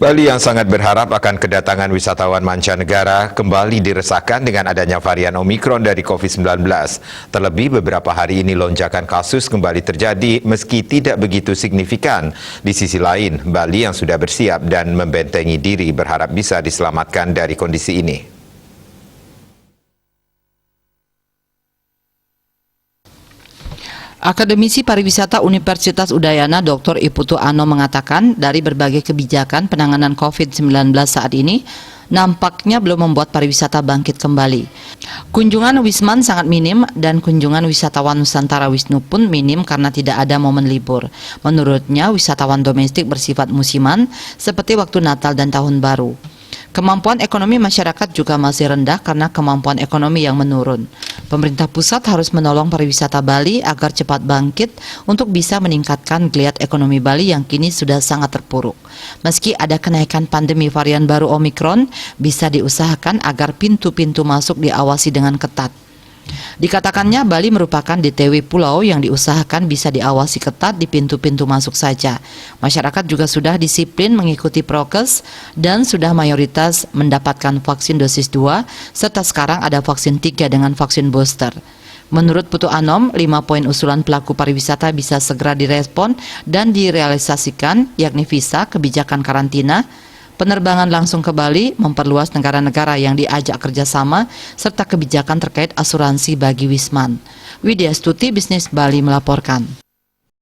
Bali yang sangat berharap akan kedatangan wisatawan mancanegara kembali diresahkan dengan adanya varian Omikron dari COVID-19. Terlebih beberapa hari ini lonjakan kasus kembali terjadi meski tidak begitu signifikan. Di sisi lain, Bali yang sudah bersiap dan membentengi diri berharap bisa diselamatkan dari kondisi ini. Akademisi Pariwisata Universitas Udayana Dr. Iputu Ano mengatakan dari berbagai kebijakan penanganan COVID-19 saat ini nampaknya belum membuat pariwisata bangkit kembali. Kunjungan Wisman sangat minim dan kunjungan wisatawan Nusantara Wisnu pun minim karena tidak ada momen libur. Menurutnya wisatawan domestik bersifat musiman seperti waktu Natal dan Tahun Baru. Kemampuan ekonomi masyarakat juga masih rendah karena kemampuan ekonomi yang menurun. Pemerintah pusat harus menolong pariwisata Bali agar cepat bangkit untuk bisa meningkatkan geliat ekonomi Bali yang kini sudah sangat terpuruk. Meski ada kenaikan pandemi varian baru Omikron, bisa diusahakan agar pintu-pintu masuk diawasi dengan ketat. Dikatakannya Bali merupakan DTW pulau yang diusahakan bisa diawasi ketat di pintu-pintu masuk saja. Masyarakat juga sudah disiplin mengikuti prokes dan sudah mayoritas mendapatkan vaksin dosis 2 serta sekarang ada vaksin 3 dengan vaksin booster. Menurut Putu Anom, 5 poin usulan pelaku pariwisata bisa segera direspon dan direalisasikan, yakni visa, kebijakan karantina, penerbangan langsung ke Bali, memperluas negara-negara yang diajak kerjasama, serta kebijakan terkait asuransi bagi Wisman. Widya Stuti, Bisnis Bali melaporkan.